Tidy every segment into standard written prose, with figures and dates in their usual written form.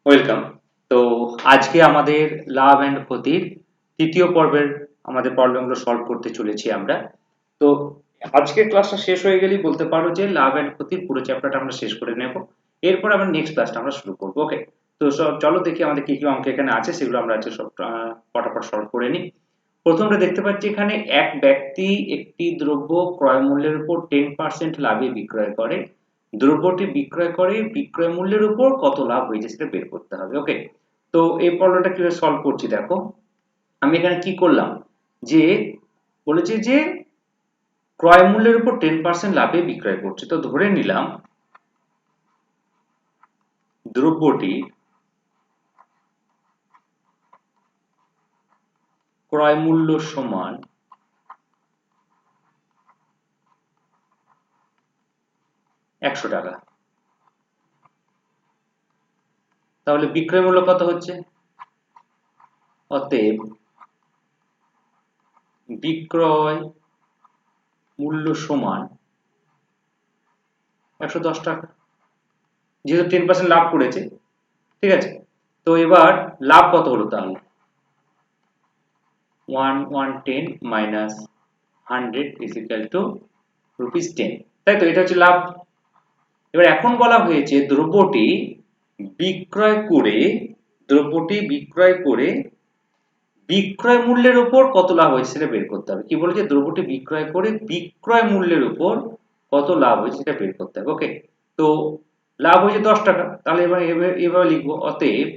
Welcome. তো আজকে আমাদের লাভ এন্ড ক্ষতির তৃতীয় পর্বের আমাদের প্রবলেমগুলো সলভ করতে চলেছি আমরা। তো আজকের ক্লাসটা শেষ হয়ে গেলেই বলতে পারো যে লাভ এন্ড ক্ষতির পুরো চ্যাপ্টারটা আমরা শেষ করে নেব। এরপর আমরা নেক্সট ক্লাসটা আমরা শুরু করবো। ওকে, তো চলো দেখি আমাদের কি কি অঙ্ক এখানে আছে, সেগুলো আমরা আজকে সব ফটাফট সলভ করে নিই। প্রথমটা দেখতে পাচ্ছি এখানে এক ব্যক্তি একটি দ্রব্য ক্রয় মূল্যের উপর 10% লাভে বিক্রয় করে। দ্রব্যটি বিক্রয় করে বিক্রয় মূল্যের উপর কত লাভ হয়েছে সেটা বের করতে হবে। ওকে, তো এই প্রবলেমটা কিভাবে সলভ করছি দেখো। আমি এখানে কি করলাম, যে বলেছি যে ক্রয় মূল্যের উপর 10% লাভে বিক্রয় করছে, তো ধরে নিলাম দ্রব্যটি ক্রয় মূল্য সমান 100 টাকা। তাহলে বিক্রয় মূল্য কত হচ্ছে? অতএব বিক্রয় মূল্য সমান 110 টাকা, যেহেতু 10% লাভ করেছে। ঠিক আছে, তো এবার লাভ কত হলো তাহলে? 110 মাইনাস 100 ইজ ইকুয়াল টু ₹10, তাই তো? এটা হচ্ছে লাভ। এবার এখন বলা হয়েছে বিক্রয় করে বিক্রয় করে বিক্রয় মূল্যের উপর কত লাভ হয়েছে সেটা বের করতে হবে। কি বলেছে? দ্রব্যটি বিক্রয় করে বিক্রয় মূল্যের উপর কত লাভ হয়েছে সেটা বের করতে হবে। ওকে, তো লাভ হয়েছে 10 টাকা, তাহলে এবার এভাবে লিখবো, অতএব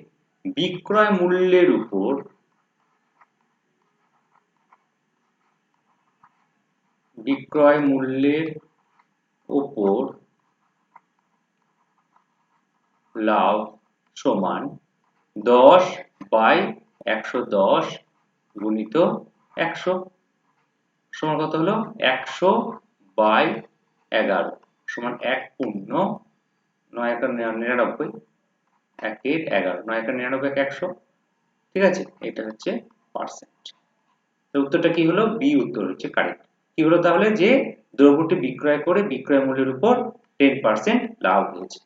বিক্রয় মূল্যের উপর বিক্রয় মূল্যের উপর লাভ সমান 10/110 গুণিত 100 সমান কত হলো? 100/11 সমান 1×9=99, 1-11, 9×99 100। ঠিক আছে, এটা হচ্ছে পার্সেন্ট। তো উত্তরটা কি হলো? বি উত্তর হচ্ছে কারেক্ট। কি হলো তাহলে? যে দ্রব্যটি বিক্রয় করে বিক্রয় মূল্যের উপর 10% লাভ হয়েছে।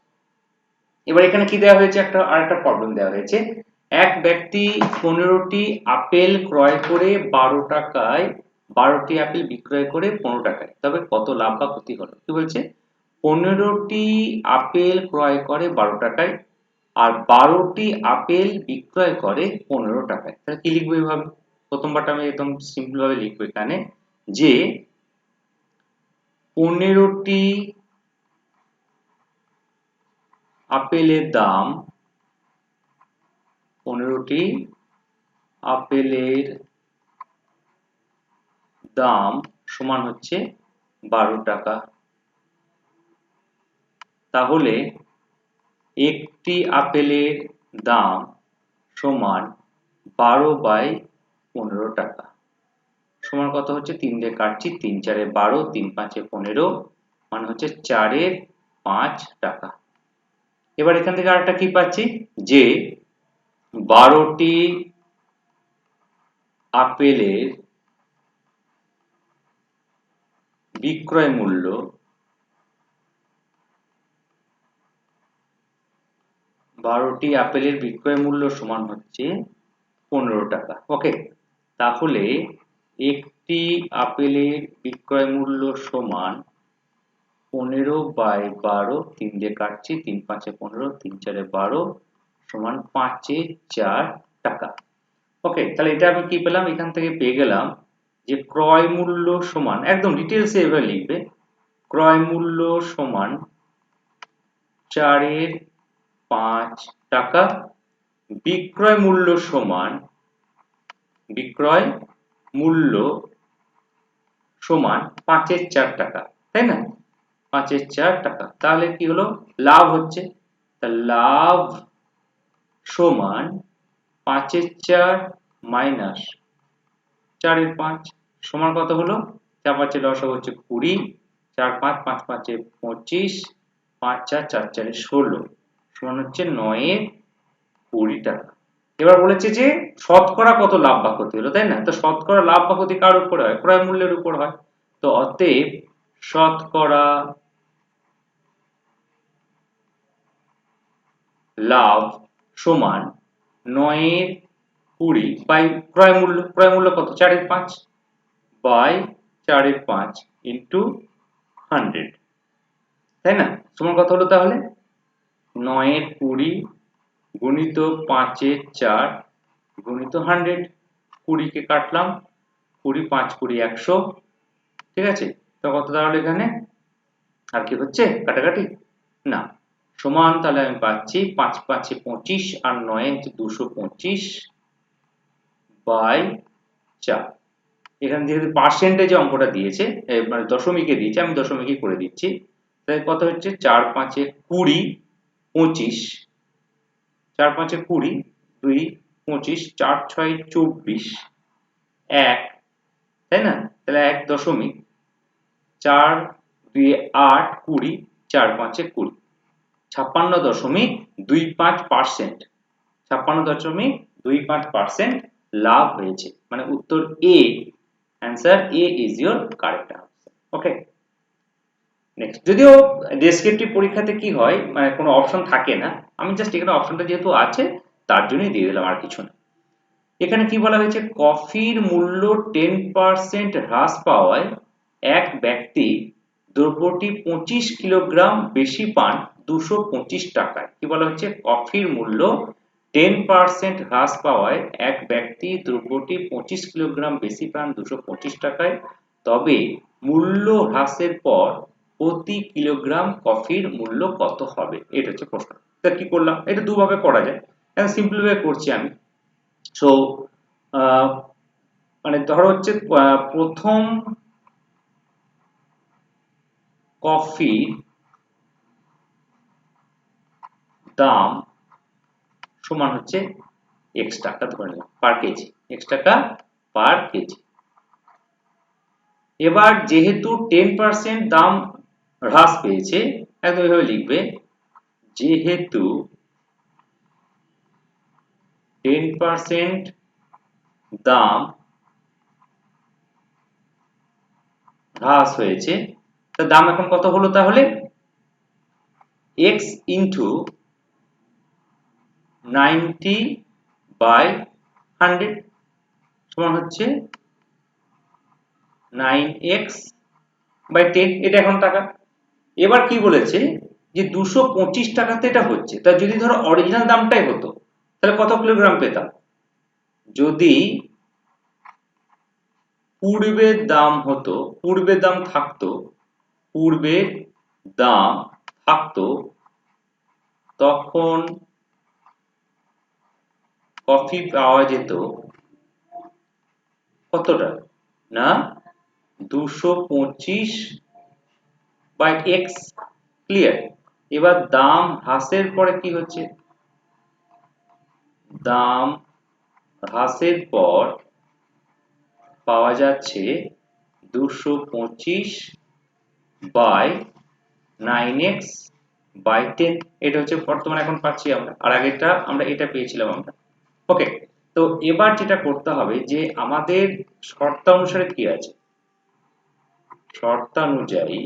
এবার এখানে কি দেওয়া হয়েছে? আরেকটা প্রবলেম দেওয়া হয়েছে। এক ব্যক্তি 15টি আপেল ক্রয় করে 12 টাকায়, 12টি আপেল বিক্রয় করে 15 টাকায়, তবে কত লাভ বা ক্ষতি হলো? কি বলছে? 15টি আপেল ক্রয় করে 12 টাকায় আর 12টি আপেল বিক্রয় করে 15 টাকায়। তাহলে কি লিখবো? এইভাবে প্রথমবারটা আমি একদম সিম্পল ভাবে লিখবো এখানে, যে 15টি আপেলের দাম 15টি আপেলের দাম সমান হচ্ছে 12 টাকা। তাহলে একটি আপেলের দাম সমান 12/15 টাকা সমান কত হচ্ছে? 3 দিয়ে কাটছি, 3×4 = 12, 3×5 = 15, মানে হচ্ছে 4/5 টাকা। এবার এখান থেকে আরেকটা কি পাচ্ছি, যে 12টি আপেলের বিক্রয় মূল্য 12টি আপেলের বিক্রয় মূল্য সমান হচ্ছে 15 টাকা। ওকে, তাহলে একটি আপেলের বিক্রয় মূল্য সমান 15/12, 3 দিয়ে কাটছি, 3×5 = 15, 3×4 = 12 সমান 5/4 টাকা। ওকে, তাহলে এটা আমি কি পেলাম? এখান থেকে পেয়ে গেলাম যে ক্রয় মূল্য সমান, একদম ডিটেলসে এভাবে লিখবে, ক্রয় মূল্য সমান 4/5 টাকা, বিক্রয় মূল্য সমান বিক্রয় মূল্য সমান 5/4 টাকা, তাই না? 5/4 টাকা। তাহলে কি হলো? লাভ হচ্ছে। তা লাভ সমান 5/4 মাইনাস 4/5 সমান কত হলো? 4×5 লসাগু হচ্ছে 20, 4×5 5×5 25, 5×4 4×4 16 সমান হচ্ছে 9/20 টাকা। এবার বলেছে যে শতকরা কত লাভ বা ক্ষতি হলো, তাই না? তো শতকরা লাভ বা ক্ষতি কার উপরে হয়? ক্রয় মূল্যের উপর হয়। তো অতএব শতকরা লাভ সমান 9 এর 20 বাই ক্রয় মূল্য কত 4 এর 5 বাই 4 এর 5 ইন্টু 100, তাই না? সমান কত হলো তাহলে 9 এর 20 গুণিত 5 এর 4 গুণিত 100, 20 কে কাটলাম, 20 5 20 100, ঠিক আছে? তো কত দাঁড়ালো এখানে? আর কি হচ্ছে কাটাকাটি? না, সমান তাহলে আমি পাচ্ছি 5 5 এ 25 আর 9 হচ্ছে 225 বাই 4। এখানে যেহেতু পার্সেন্টেজে অঙ্কটা দিয়েছে, মানে দশমিকে দিয়েছে, আমি দশমিকই করে দিচ্ছি। তাহলে কত হচ্ছে 4 5 এ 20 25, 4 5 এ 20 2 25 4 6 24 1, তাই না? তাহলে 1 দশমিক 4 2 8 20 4 5 এ 20, 56.25%, 56.25% লাভ হয়েছে। মানে উত্তর A, answer A is your correct answer. Okay, next. যদিও ডেসক্রিপটিভ পরীক্ষাতে কি হয়, মানে কোনো অপশন থাকে না, আমি জাস্ট এখানে অপশনটা যেহেতু আছে তার জন্যই দিয়ে দিলাম, আর কিছু না। এখানে কি বলা হয়েছে, কফির মূল্য 10% হ্রাস পাওয়ায় এক ব্যক্তি দ্রব্যটি 25 কিলোগ্রাম বেশি পান 225 টাকায়। কি বলা হচ্ছে, কফির মূল্য 10% হ্রাস পাওয়ায় এক ব্যক্তি দ্রব্যটি 25 কিলোগ্রাম বেশি পান 225 টাকায়, তবে মূল্য হ্রাসের পর প্রতি কিলোগ্রাম কফির মূল্য কত হবে? এটা হচ্ছে প্রশ্ন। তা কি করলাম, এটা দুভাবে করা যায়। এখন সিম্পল ওয়ে করছি আমি। সো মানে ধরো হচ্ছে প্রথম কফি দাম সমান হচ্ছে x টাকা ধরে নিলাম পার কেজি, x টাকা পার কেজি। এবার যেহেতু 10% দাম হ্রাস পেয়েছে, একদম এভাবে লিখবে, যেহেতু 10% দাম হ্রাস হয়েছে, তার দাম এখন কত হলো তাহলে? x ইন্টু 90 বাই 100 সমান হচ্ছে 9x বাই 10, এটা এখন টাকা। এবার কি বলেছে যে 225 টাকাতে এটা হচ্ছে, তা যদি ধরো অরিজিনাল দামটাই হতো তাহলে কত কিলোগ্রাম পেতাম? যদি পূর্বের দাম হতো, পূর্বের দাম থাকতো, পূর্বের দাম থাকতো, তখন কফি পাওয়া যেত কতটা না 225 বাই x। ক্লিয়ার? এবার দাম হ্রাসের পরে কি হচ্ছে, দাম হ্রাসের পর পাওয়া যাচ্ছে 225 বাই 9x বাই 10, এটা হচ্ছে বর্তমানে এখন পাচ্ছি আমরা, আর আগেরটা আমরা এটা পেয়েছিলাম আমরা। ওকে, তো এবার যেটা করতে হবে যে আমাদের শর্তানুসারে কি আছে, শর্তানুযায়ী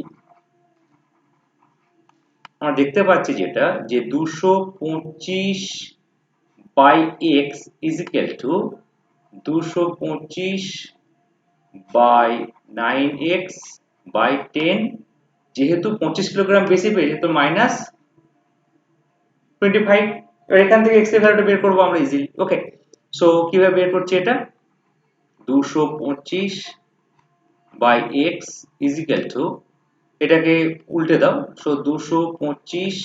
আমরা দেখতে পাচ্ছি যেটা যে 225 by x is equal to 225 by 9x by 10, যেহেতু 25 কিলোগ্রাম বেশি পেয়েছে তো মাইনাস 25, এবার এখান থেকে x এর ভ্যালুটা বের করবো আমরা ইজিলি। ওকে, সো কিভাবে বের করছি এটা, 225 by x is equal to, এটাকে উল্টে দাও, সো 225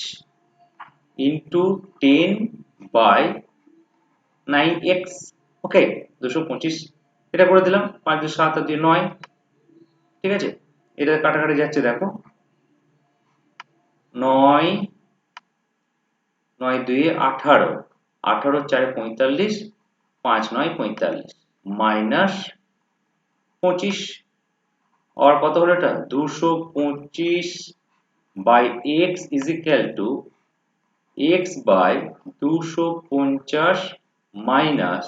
ইন্টু 10 বাই 9x। ওকে, 225 এটা করে দিলাম, 5 2 7 আর 2 9, ঠিক আছে? এটা কাটাকাটি যাচ্ছে, দেখো 9 9 2 18, 18 4 45, 5 9 45 মাইনাস 25, और কত হলো এটা 225 by x is equal to x by 250 minus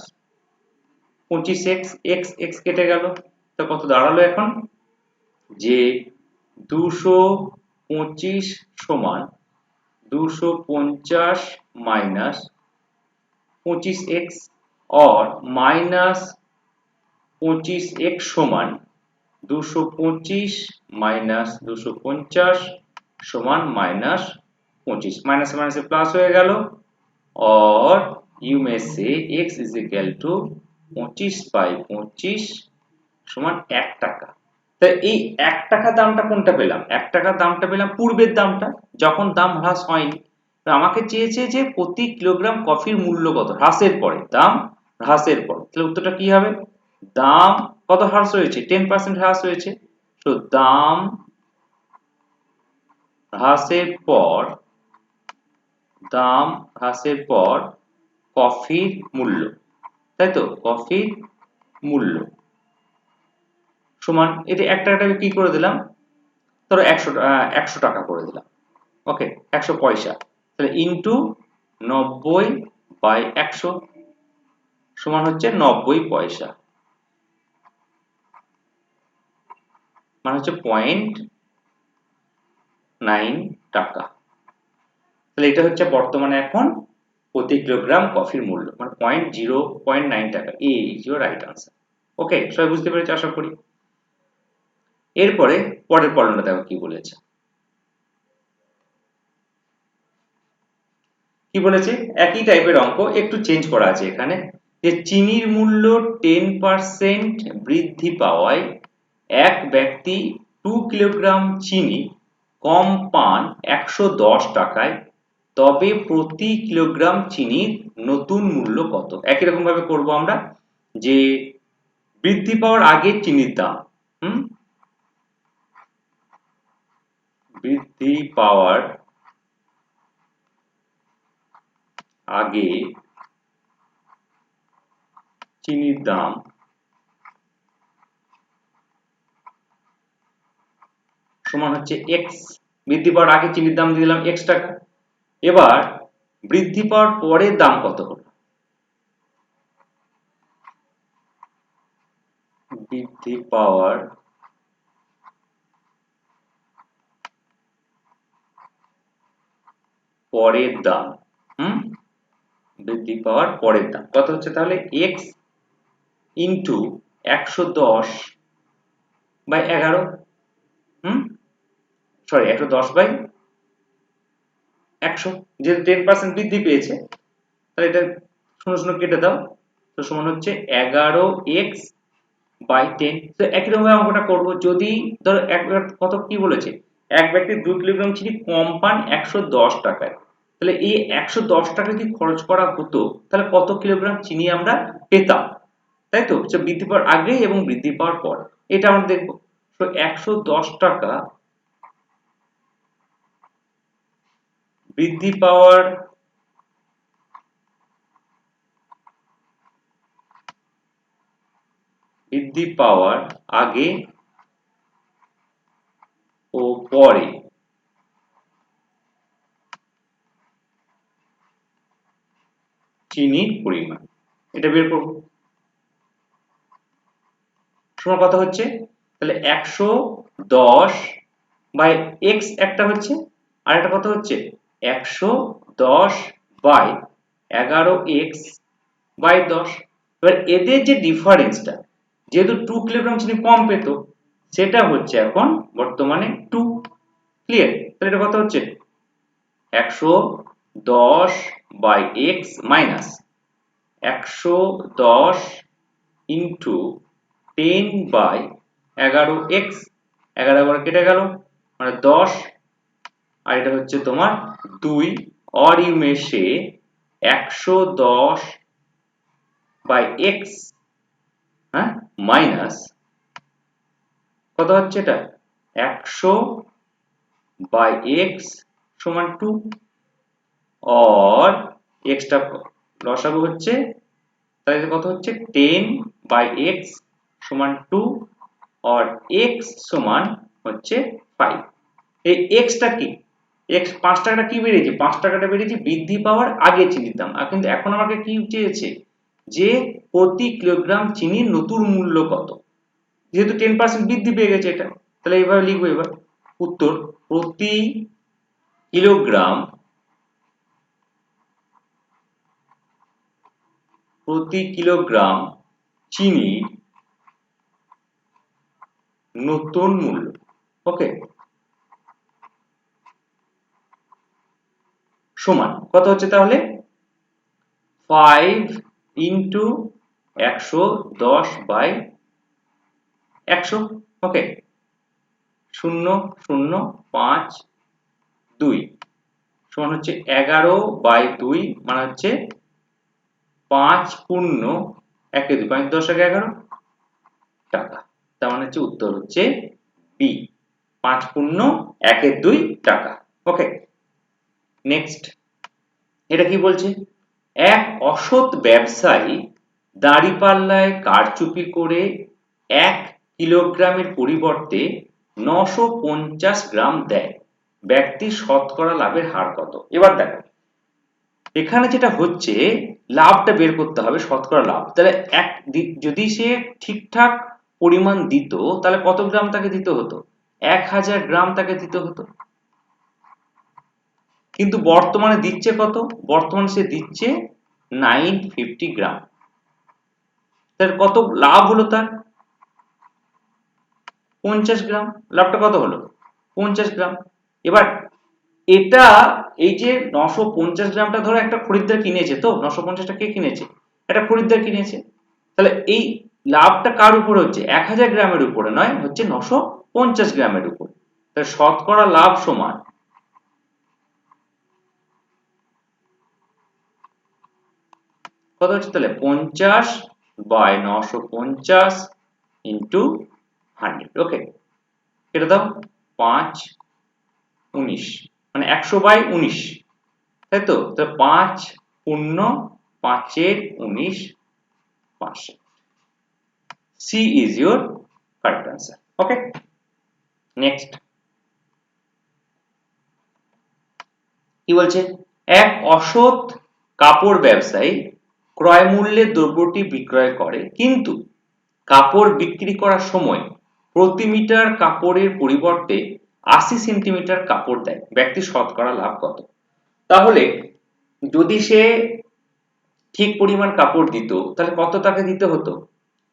25x, x x কেটে গেল, তো কত দাঁড়ালো এখন যে 225 সমান 250 মাইনাস 25x और माइनस 25x সমান 225 মাইনাস 250 সমান মাইনাস 25 মাইনাস মাইনাসে প্লাস হয়ে গেল और you may say x is equal to 25/25 সমান 1 টাকা। তাই এই 1 টাকা দামটা কোনটা পেলাম? 1 টাকার দামটা পেলাম পূর্বের দামটা যখন দাম হ্রাস হয়নি। আমাকে চেয়েছে যে প্রতি কিলোগ্রাম কফির মূল্য কত হ্রাসের পরে, দাম হ্রাসের পরে। তাহলে উত্তরটা কি হবে? দাম কত হ্রাস হয়েছে? 10% হ্রাস হয়েছে। তো দাম হ্রাসের পর কফির মূল্য, তাই তো? কফির মূল্য সমান, এটা 1 টাকাটাকে কি করে দিলাম? ধরো 100 টাকা করে দিলাম। ওকে, 100 পয়সা। তাহলে ইনটু 90/100 সমান হচ্ছে 90 পয়সা, মানে হচ্ছে 0.9 টাকা। তাহলে এটা হচ্ছে বর্তমানে এখন প্রতি কিলোগ্রাম কফির মূল্য, মানে 0.9 টাকা। এ ইজ ইউর রাইট আনসার। ওকে, সবাই বুঝতে পেরেছে আশা করি। এরপরে পরের প্রবলেমটা দেখো কি বলেছে। কি বলেছে? একই টাইপের অঙ্ক, একটু চেঞ্জ করা আছে এখানে, যে চিনির মূল্য 10% বৃদ্ধি পাওয়ায় এক ব্যক্তি 2 কিলোগ্রাম চিনি কম পান 110 টাকায়, তবে প্রতি কিলোগ্রাম চিনির নতুন মূল্য কত? একই রকম ভাবে করব আমরা, যে বৃদ্ধি পাওয়ার আগে চিনির দাম, বৃদ্ধি পাওয়ার আগে চিনির দাম সমান হচ্ছে x। বৃদ্ধি পাওয়ার আগে চিনির দাম দিয়ে দিলাম x টাকা। এবার বৃদ্ধি পাওয়ার পরের দাম কত হলো? বৃদ্ধি পাওয়ার পরের দাম, বৃদ্ধি পাওয়ার পরের দাম কত হচ্ছে? তাহলে x ইন্টু 110/11, সরি 110/100, যেহেতু 10% বৃদ্ধি পেয়েছে তাহলে এটা 0 0 কেটে দাও, তো সমান হচ্ছে 11x/10। তো একই রকম অঙ্কটা করব। যদি ধরো কত কি বলেছে, এক ব্যক্তি 2 কিলোগ্রাম চিনি কম পান 110 টাকায়, তাহলে এই 110 টাকা যদি খরচ করা হতো তাহলে কত কিলোগ্রাম চিনি আমরা পেতাম, তাই তো? বৃদ্ধি পাওয়ার আগে এবং বৃদ্ধি পাওয়ার পর এটা আমরা দেখব। তো 110 টাকা বৃদ্ধি পাওয়ার আগে ও পরে চিনির পরিমাণ, এটা বের করব। সমান কত হচ্ছে? তাহলে 110/x একটা হচ্ছে, আর একটা কত হচ্ছে? 110/11x/10। এবার এদের যে ডিফারেন্সটা, যেহেতু 2 কিলোগ্রাম চিনি কম পেত, সেটা হচ্ছে এখন বর্তমানে 2। ক্লিয়ার? তাহলে এটা কত হচ্ছে? 110/x মাইনাস 110 ইন্টু 10/11x, 11 কেটে গেল মানে 10, আর এটা হচ্ছে তোমার 2, और you may say 110/x minus কত হচ্ছে? এটা 100/x সমান 2, और x টা লসাগু হচ্ছে, তাহলে কত হচ্ছে? 10/x সমান 2, और x সমান হচ্ছে 5। এই x টা কি? x 5 টাকাটা কি বেরিয়েছে? 5 টাকাটা বেরিয়েছে বৃদ্ধি পাওয়ার আগে চিনির দাম। আর কিন্তু এখন আমাকে কি চেয়েছে? যে প্রতি কিলোগ্রাম চিনির নতুন মূল্য কত? যেহেতু 10% বৃদ্ধি পেয়ে গেছে এটা, তাহলে এইভাবে লিখবো। এবার উত্তর, প্রতি কিলোগ্রাম প্রতি কিলোগ্রাম চিনির নতুন মূল্য। ওকে, সমান কত হচ্ছে তাহলে 5 ইন্টু 110/100। ওকে, 0.052 সমান হচ্ছে 11/2 মানে হচ্ছে 5 পূর্ণ 1 2 5 10 11 টাকা। তার মানে হচ্ছে উত্তর হচ্ছে বি, 5 পূর্ণ 1 2 টাকা। ওকে, নেক্সট এটা কি বলছে, এক অসৎ ব্যবসায়ী দাঁড়িপাল্লায় কারচুপি করে 1 কিলোগ্রামের পরিবর্তে 950 গ্রাম দেয়, ব্যক্তির শতকরা লাভের হার কত? এবার দেখো এখানে যেটা হচ্ছে লাভটা বের করতে হবে, শতকরা লাভ। তাহলে যদি সে ঠিকঠাক পরিমাণ দিত তাহলে কত গ্রাম তাকে দিতে হতো, 1000 গ্রাম তাকে দিতে হতো। কিন্তু বর্তমানে দিচ্ছে কত, বর্তমানে সে দিচ্ছে 950 গ্রাম। তার কত লাভ হলো, তার 50 গ্রাম। লাভটা কত হলো 50 গ্রাম। এবার এটা এই যে 950 গ্রামটা ধরো একটা খরিদ্দার কিনেছে, তো 950টা কে কিনেছে, একটা খরিদ্দার কিনেছে। তাহলে এই লাভটা কার উপর হচ্ছে, 1000 গ্রামের উপরে নয়, হচ্ছে 950 গ্রামের উপর। তাহলে শতকরা লাভ সমান কত হচ্ছে, তাহলে 50/950 ইন্টু 100। ওকে, এটা দাও 5 19 মানে 100/19, তাই তো। 5 পূর্ণ 5 এর 19%। C is your correct answer. Okay, next কি বলছে, এক অসৎ কাপড় ব্যবসায়ী ক্রয় মূল্যে দ্রব্যটি বিক্রয় করে, কিন্তু কাপড় বিক্রি করার সময় প্রতি মিটার কাপড়ের পরিবর্তে 80 সেন্টিমিটার কাপড় দেয়, ব্যক্তির শতকরা লাভ কত? তাহলে যদি সে ঠিক পরিমাণ কাপড় দিত তাহলে কত তাকে দিতে হতো,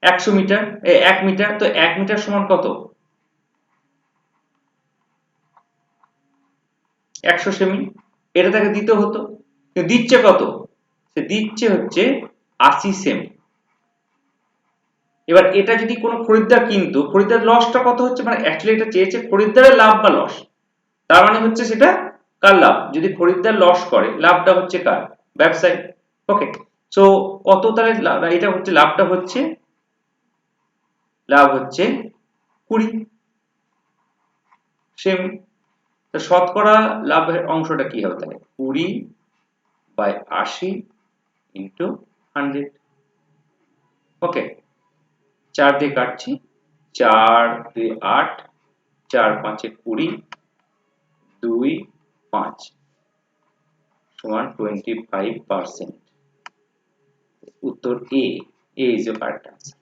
100 মিটার 1 মিটার, তো 1 মিটার সমান কত, 100 সেমি। এটা তাকে দিতে হতো, কিন্তু দিচ্ছে কত, সে দিচ্ছে হচ্ছে 80 সেমি। এবার এটা যদি কোনো খরিদ্দার কিনতো, খরিদ্দার লসটা কত হচ্ছে, মানে অ্যাকচুয়ালি এটা চেয়েছে খরিদ্দারের লাভ বা লস। তার মানে হচ্ছে সেটা কার লাভ, যদি খরিদ্দার লস করে লাভটা হচ্ছে কার, ব্যবসায়ী। ওকে, সো কত তাহলে এটা হচ্ছে লাভটা হচ্ছে, লাভ হচ্ছে 20 সেমি। তো শতকরা লাভের অংশটা কি হবে, তাহলে 20/80 ইন্টু 100। ওকে, 4 দিয়ে কাটছি, 4 2 8, 4 5 20, 2 5 সমান 25%। উত্তর A, A is the correct answer.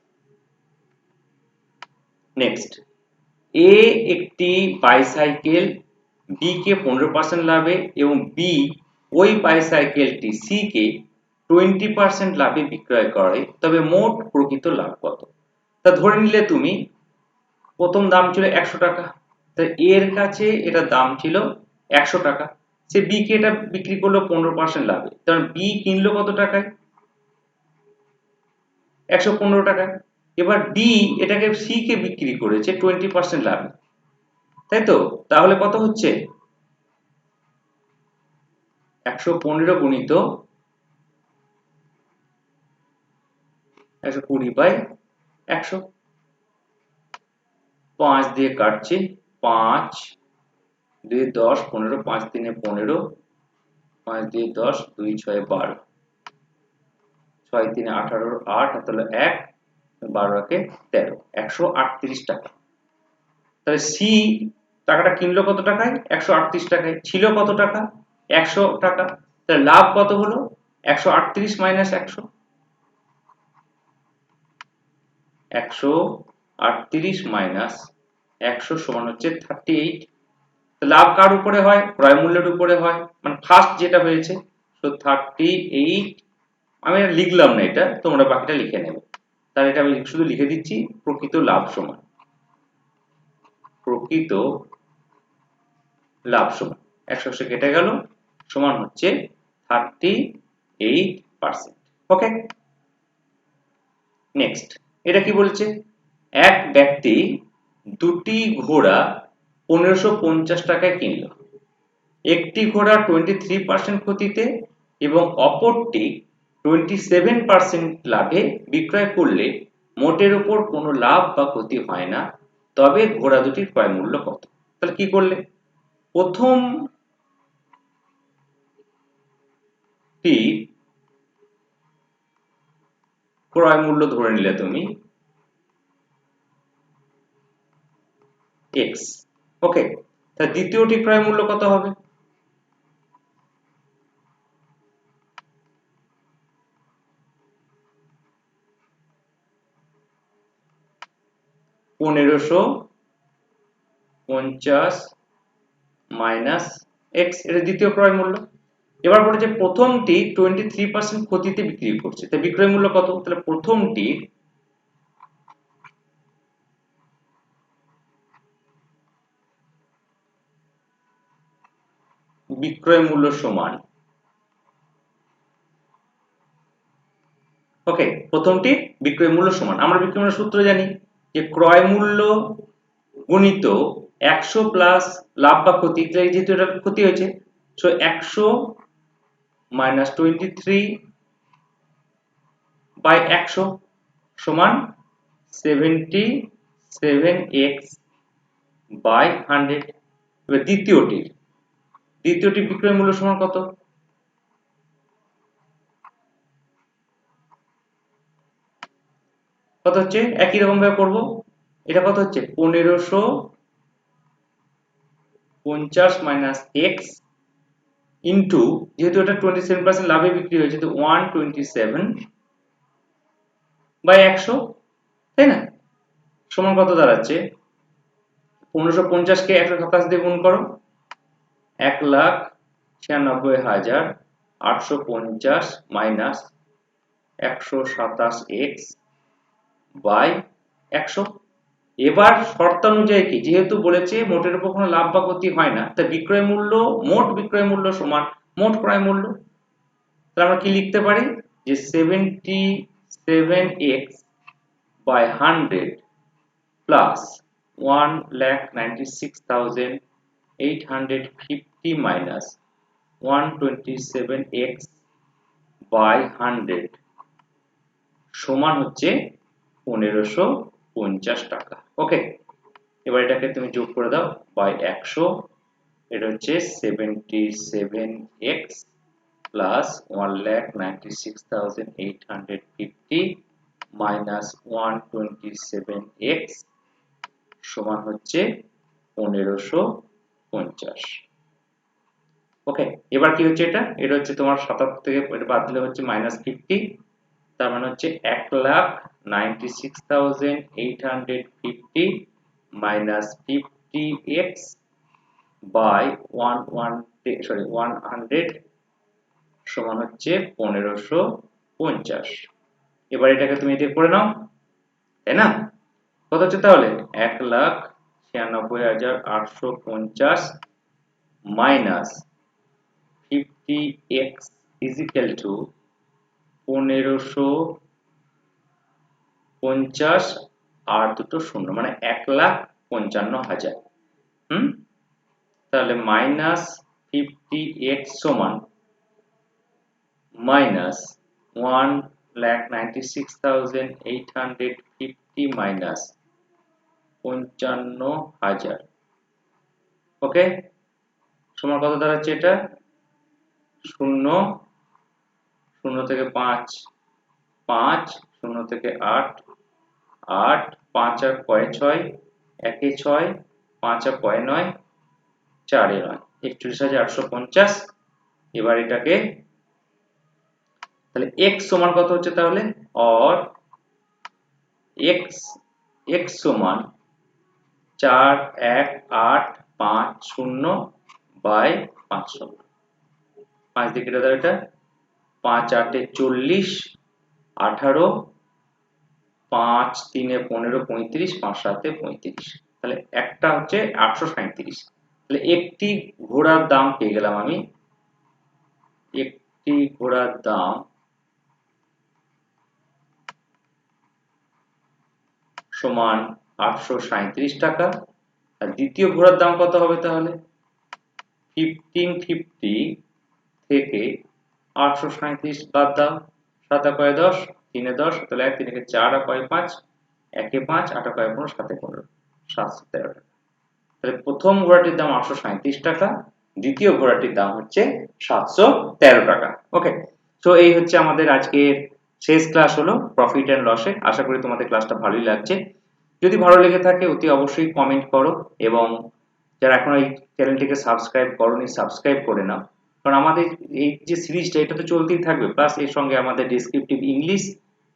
Next, A একটি বাইসাইকেল বি কে 15% লাভে এবং বি ওই বাইসাইকেলটি সি কে 20% লাভে বিক্রয় করে, তবে মোট প্রকৃত লাভ কত? তা ধরে নিলে তুমি প্রথম দাম ছিল 100 টাকা, তা এর কাছে এটা দাম ছিল 100 টাকা, সে বি কে এটা বিক্রি করলো 15% লাভে, কারণ বি কিনলো কত টাকায়, 115 টাকায়। এবার ডি এটাকে সি কে বিক্রি করেছে 20% লাভে, তাই তো। তাহলে কত হচ্ছে, 115 গুণিত 120/100। 5 দিয়ে কাটছি, 5 2 10 15, 5 3 15, 5 2 10, 2 6 12, 6 3 18, 8 তাহলে 1, 12 কে 13, 138 টাকা। তাহলে সি টাকাটা কিনলো কত টাকায়, 138 টাকায়, ছিল কত টাকা, 100 টাকা। তাহলে লাভ কত হলো, 138 মাইনাস 100, 138 মাইনাস 100 সমান হচ্ছে 38। লাভ কার উপরে হয়, ক্রয় মূল্যের উপরে হয়, মানে ফার্স্ট যেটা হয়েছে, তো 38 আমি আর লিখলাম না, এটা তোমরা বাকিটা লিখে নেবে। তাহলে এটা আমি শুধু লিখে দিচ্ছি, প্রকৃত লাভ সমান, প্রকৃত লাভ সমান 180 কেটে গেল, সমান হচ্ছে 38%। ওকে, নেক্সট এটা কি বলছে, এক ব্যক্তি দুটি ঘোড়া 1550 টাকায় কিনল। একটি ঘোড়া 23% ক্ষতিতে এবং অপরটি 27% লাভে বিক্রয় করলে মোটের উপর কোনো লাভ বা ক্ষতি হয় না, তবে ঘোড়া দুটির ক্রয় মূল্য কত? তাহলে কি করলে, প্রথমটি ক্রয় মূল্য ধরে নিলে তুমি x, ওকে, তাহলে দ্বিতীয়টি ক্রয় মূল্য কত হবে? $1550 মাইনাস x, এটা দ্বিতীয় ক্রয় মূল্য। এবার বলে যে প্রথমটি 23% ক্ষতিতে বিক্রি করছে, তাই বিক্রয় মূল্য কত? তাহলে প্রথমটির বিক্রয় মূল্য সমান, ওকে, প্রথমটি বিক্রয় মূল্য সমান, আমরা বিক্রয় মূল্য সূত্র জানি যে ক্রয় মূল্য গুণিত 100 প্লাস লাভ বা ক্ষতি, যেহেতু এটা ক্ষতি হয়েছে, সো 100 মাইনাস 23 বাই 100 সমান 77x বাই 100। এবার দ্বিতীয়টি বিক্রয় মূল্য সমান কত? কত হচ্ছে, একই রকম ভাবে করব, এটা কত হচ্ছে 1550 মাইনাস এক্স ইন্টু, যেহেতু এটা 27% লাভে বিক্রি হয়েছে তো 127 বাই 100, তাই না, সমান কত দাঁড়াচ্ছে, 1550 কে 127 দিয়ে গুণ করো, 1,96,850 মাইনাস 127x বাই 100। এবার শর্তানুযায়ী কি, যেহেতু বলেছে মোটের উপর কোনো লাভ বা ক্ষতি হয় না, তাই বিক্রয় মূল্য, মোট বিক্রয় মূল্য সমান মোট ক্রয় মূল্য। তাহলে আমরা কি লিখতে পারি যে 77x by 100 plus 1,96,850 minus 127x by 100 সমান হচ্ছে 1550 টাকা। ওকে, এবার এটাকে তুমি যোগ করে দাও বাই 100, এটা হচ্ছে 77x প্লাস 1,96,850 মাইনাস 127x সমান হচ্ছে 1550। ওকে, এবার কি হচ্ছে, এটা হচ্ছে তোমার 77 থেকে এটা বাদ দিলে হচ্ছে -50, তার মানে হচ্ছে 1,96,850 মাইনাস 50x বাই 100 সমান হচ্ছে 1550। এবার এটাকে তুমি দিয়ে করে নাও, তাই না, কত হচ্ছে তাহলে 1,96,850 minus 50x is equal two 1550 আর দুটো শূন্য মানে 1,55,000। তাহলে মাইনাস 50x সমান মাইনাস 1,96,850 মাইনাস 55,000। ওকে, সমান কত দাঁড়াচ্ছে, এটা 0 0 থেকে 5 5 0 থেকে 8 8 5 আর 6 1 6 5 আর 9 4 9 41,850। এবার এটাকে তাহলে x সমান কত হচ্ছে, তাহলে और x সমান 4,1,8,50 বাই 500, 5 দিয়ে কেটে দাও এটা 5 8 40, 18, 5 3 15 35, 5 7 35, তাহলে একটা হচ্ছে 837। তাহলে একটি ঘোড়ার দাম পেয়ে গেলাম আমি, একটি ঘোড়ার দাম সমান 837 টাকা। আর দ্বিতীয় ঘোড়ার দাম কত হবে তাহলে? 1550 থেকে 837 বাদ দাও, 7 কয় 10, 3 10, তাহলে 1 3 4 কয় 5, 1 5, 8 কয় 15, 7 15, 713 টাকা। তাহলে প্রথম ঘোড়াটির দাম 837 টাকা, দ্বিতীয় ঘোড়াটির দাম হচ্ছে 713 টাকা। ওকে, তো এই হচ্ছে আমাদের আজকের শেষ ক্লাস হলো প্রফিট এন্ড লসে। আশা করি তোমাদের ক্লাসটা ভালোই লাগছে। যদি ভালো লেগে থাকে অতি অবশ্যই কমেন্ট করো, এবং যারা এখনো এই চ্যানেলটিকে সাবস্ক্রাইব করোনি সাবস্ক্রাইব করে নাও, কারণ আমাদের এই যে সিরিজটা এটা তো চলতেই থাকবে, প্লাস এর সঙ্গে আমাদের ডেসক্রিপটিভ ইংলিশ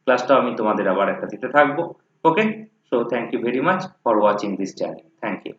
ক্লাসটাও আমি তোমাদের আবার একটা দিতে থাকবো। Okay, so thank you very much for watching this channel. Thank you.